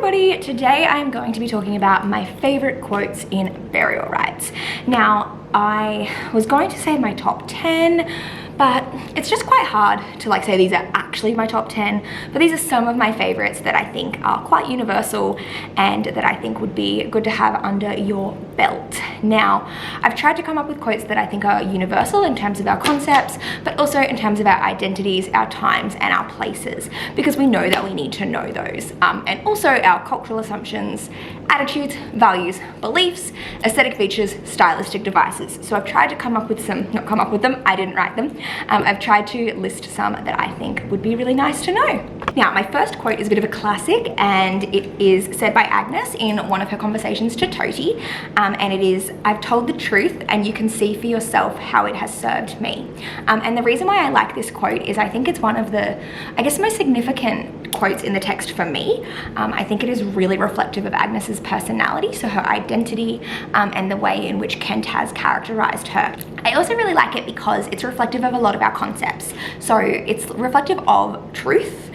everybody, today I am going to be talking about my favorite quotes in burial rites. Now, I was going to say my top 10, but it's just quite hard to say these are actually my top 10, but these are some of my favorites that I think are quite universal and that I think would be good to have under your belt. Now, I've tried to come up with quotes that I think are universal in terms of our concepts, but also in terms of our identities, our times, and our places, because we know that we need to know those. And also our cultural assumptions, attitudes, values, beliefs, aesthetic features, stylistic devices. So I've tried to come up with some, not come up with them, I didn't write them. I've tried to list some that I think would be really nice to know. Now, my first quote is a bit of a classic, and it is said by Agnes in one of her conversations to Toti, and it is, "I've told the truth and you can see for yourself how it has served me." And the reason why I like this quote is I think it's one of the, most significant quotes in the text for me. I think it is really reflective of Agnes's personality, so her identity, and the way in which Kent has characterized her. I also really like it because it's reflective of a lot of our concepts. So it's reflective of truth,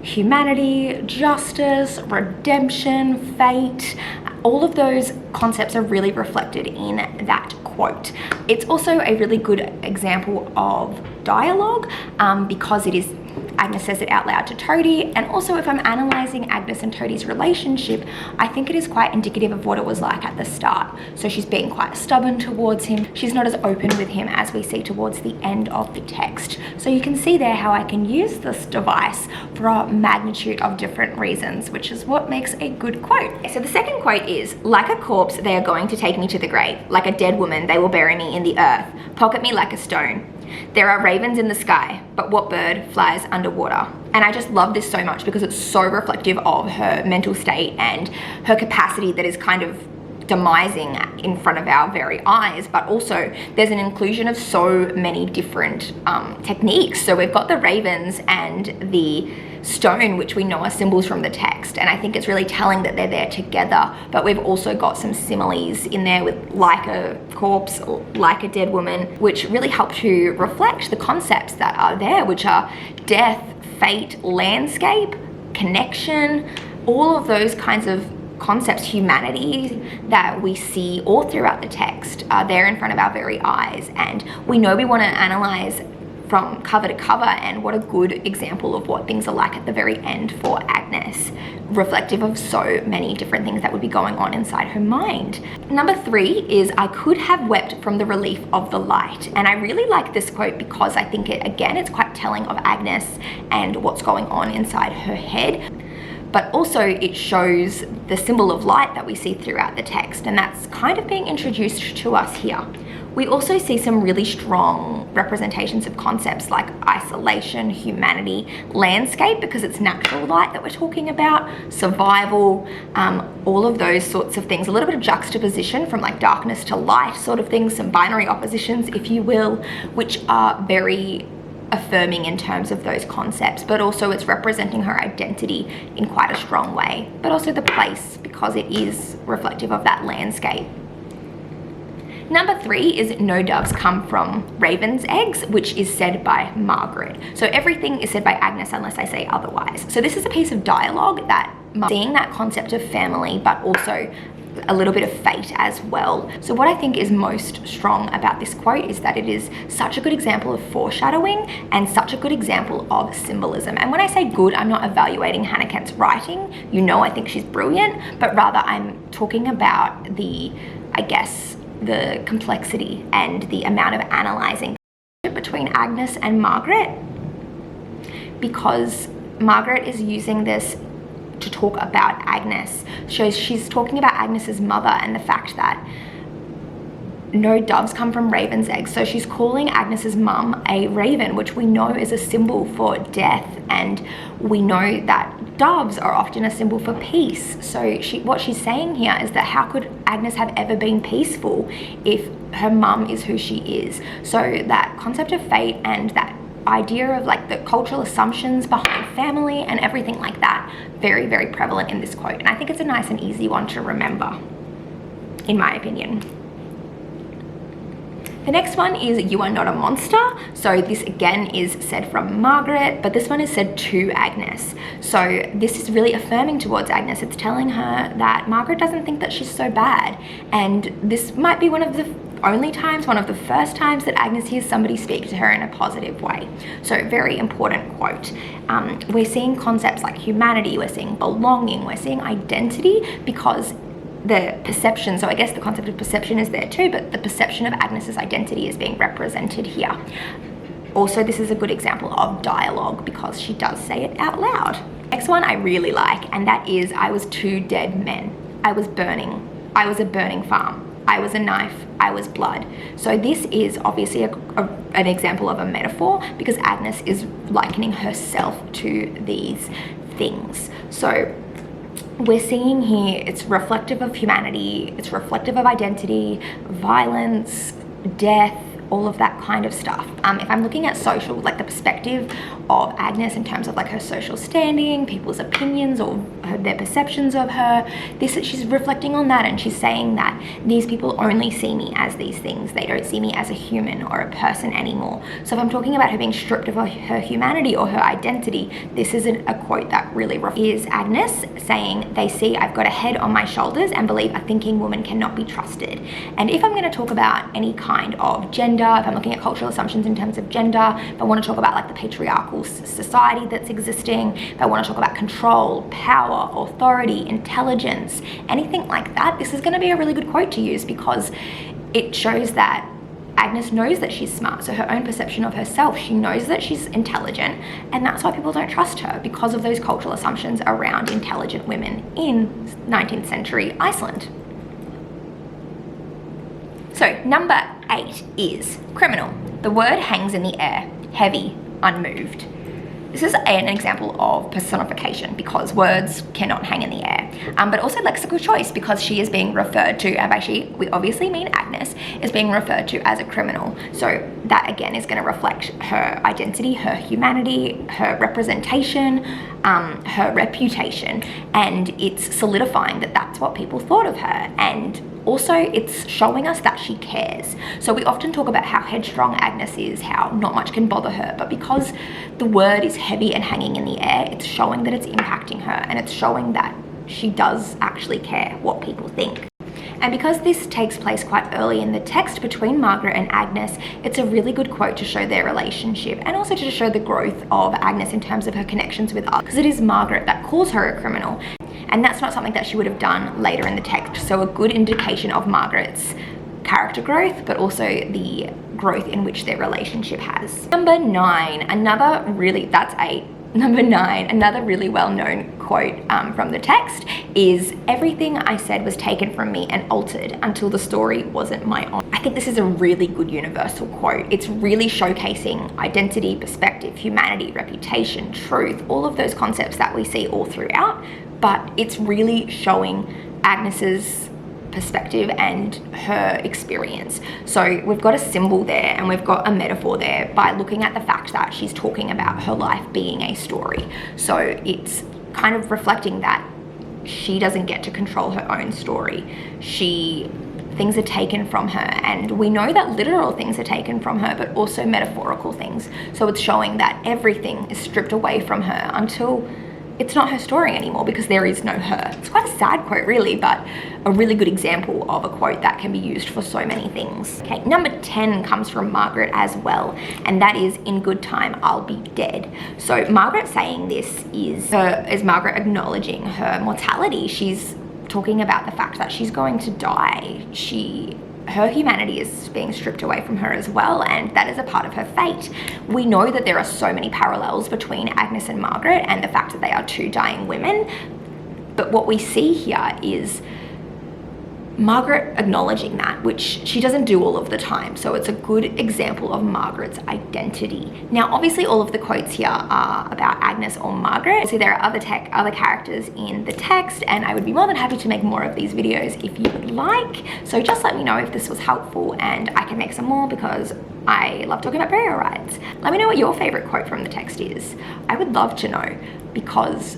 humanity, justice, redemption, fate. All of those concepts are really reflected in that quote. It's also a really good example of dialogue because it is, Agnes says it out loud to Toti, and also if I'm analysing Agnes and Toti's relationship, I think it is quite indicative of what it was like at the start. So she's being quite stubborn towards him. She's not as open with him as we see towards the end of the text. So you can see there how I can use this device for a magnitude of different reasons, which is what makes a good quote. So the second quote is, "Like a corpse, they are going to take me to the grave. Like a dead woman, they will bury me in the earth. Pocket me like a stone. There are ravens in the sky, but what bird flies underwater?" And I just love this so much because it's so reflective of her mental state and her capacity that is kind of demising in front of our very eyes, but also there's an inclusion of so many different techniques. So we've got the ravens and the stone, which we know are symbols from the text, and I think it's really telling that they're there together, but we've also got some similes in there with like a corpse or like a dead woman, which really help to reflect the concepts that are there, which are death, fate, landscape, connection, all of those kinds of concepts, humanity that we see all throughout the text are there in front of our very eyes, and we know we want to analyze from cover to cover, and what a good example of what things are like at the very end for Agnes, reflective of so many different things that would be going on inside her mind. Number 3 is, "I could have wept from the relief of the light." And I really like this quote because I think it's quite telling of Agnes and what's going on inside her head. But also it shows the symbol of light that we see throughout the text, and that's kind of being introduced to us here. We also see some really strong representations of concepts like isolation, humanity, landscape, because it's natural light that we're talking about, survival, all of those sorts of things. A little bit of juxtaposition from like darkness to light sort of things, some binary oppositions, if you will, which are very affirming in terms of those concepts, but also it's representing her identity in quite a strong way, but also the place, because it is reflective of that landscape. Number 3 is, "No doves come from raven's eggs," which is said by Margaret. So everything is said by Agnes unless I say otherwise. So this is a piece of dialogue that seeing that concept of family, but also a little bit of fate as well. So what I think is most strong about this quote is that it is such a good example of foreshadowing and such a good example of symbolism. And when I say good, I'm not evaluating Hannah Kent's writing. You know, I think she's brilliant, but rather I'm talking about the complexity and the amount of analyzing between Agnes and Margaret, because Margaret is using this to talk about Agnes. So she's talking about Agnes's mother and the fact that no doves come from raven's eggs. So she's calling Agnes's mum a raven, which we know is a symbol for death, and we know that doves are often a symbol for peace. So what she's saying here is that how could Agnes have ever been peaceful if her mum is who she is? So that concept of fate and that idea of like the cultural assumptions behind family and everything like that, very, very prevalent in this quote. And I think it's a nice and easy one to remember, in my opinion. The next one is "You are not a monster." So this again is said from Margaret, but this one is said to Agnes. So this is really affirming towards Agnes. It's telling her that Margaret doesn't think that she's so bad. And this might be one of the only times, one of the first times that Agnes hears somebody speak to her in a positive way. So very important quote. We're seeing concepts like humanity, we're seeing belonging, we're seeing identity, because the perception, so I guess the concept of perception is there too, but the perception of Agnes's identity is being represented here. Also, this is a good example of dialogue because she does say it out loud. Next one I really like, and that is "I was two dead men. I was burning. I was a burning farm. I was a knife, I was blood." So this is obviously an example of a metaphor because Agnes is likening herself to these things. So we're seeing here, it's reflective of humanity, it's reflective of identity, violence, death, all of that kind of stuff. If I'm looking at social, like the perspective of Agnes in terms of like her social standing, people's opinions or their perceptions of her, she's reflecting on that, and she's saying that these people only see me as these things. They don't see me as a human or a person anymore. So if I'm talking about her being stripped of her humanity or her identity, this is a quote that really is Agnes saying, "They see I've got a head on my shoulders and believe a thinking woman cannot be trusted." And if I'm going to talk about any kind of gender, if I'm looking at cultural assumptions in terms of gender, if I want to talk about like the patriarchal society that's existing, if I want to talk about control, power, authority, intelligence, anything like that, this is going to be a really good quote to use because it shows that Agnes knows that she's smart. So her own perception of herself, she knows that she's intelligent, and that's why people don't trust her, because of those cultural assumptions around intelligent women in 19th century Iceland. So number 8 is criminal. The word hangs in the air, heavy, unmoved. This is an example of personification because words cannot hang in the air, but also lexical choice because she is being referred to, and by she, we obviously mean Agnes, is being referred to as a criminal. So that again is going to reflect her identity, her humanity, her representation, her reputation, and it's solidifying that that's what people thought of her. And also, it's showing us that she cares. So we often talk about how headstrong Agnes is, how not much can bother her, but because the word is heavy and hanging in the air, it's showing that it's impacting her, and it's showing that she does actually care what people think. And because this takes place quite early in the text between Margaret and Agnes, it's a really good quote to show their relationship and also to show the growth of Agnes in terms of her connections with us, because it is Margaret that calls her a criminal. And that's not something that she would have done later in the text. So a good indication of Margaret's character growth, but also the growth in which their relationship has. Number 9, that's 8. Number 9, another really well-known quote from the text is, "Everything I said was taken from me and altered until the story wasn't my own." I think this is a really good universal quote. It's really showcasing identity, perspective, humanity, reputation, truth, all of those concepts that we see all throughout, but it's really showing Agnes's perspective and her experience. So we've got a symbol there and we've got a metaphor there by looking at the fact that she's talking about her life being a story. So it's kind of reflecting that she doesn't get to control her own story. Things are taken from her, and we know that literal things are taken from her, but also metaphorical things. So it's showing that everything is stripped away from her until it's not her story anymore because there is no her. It's quite a sad quote really, but a really good example of a quote that can be used for so many things. Okay, number 10 comes from Margaret as well, and that is, "In good time, I'll be dead." So Margaret saying this is Margaret acknowledging her mortality. She's talking about the fact that she's going to die. Her humanity is being stripped away from her as well, and that is a part of her fate. We know that there are so many parallels between Agnes and Margaret and the fact that they are two dying women, but what we see here is Margaret acknowledging that, which she doesn't do all of the time. So it's a good example of Margaret's identity. Now, obviously all of the quotes here are about Agnes or Margaret. So there are other characters in the text, and I would be more than happy to make more of these videos if you would like. So just let me know if this was helpful and I can make some more because I love talking about burial rites. Let me know what your favorite quote from the text is. I would love to know because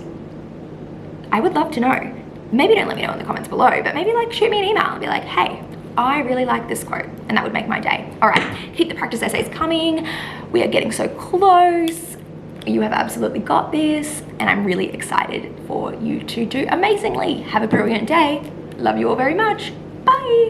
I would love to know. Maybe don't let me know in the comments below, but maybe like shoot me an email and be like, hey, I really like this quote, and that would make my day. All right, keep the practice essays coming. We are getting so close. You have absolutely got this, and I'm really excited for you to do amazingly. Have a brilliant day. Love you all very much. Bye.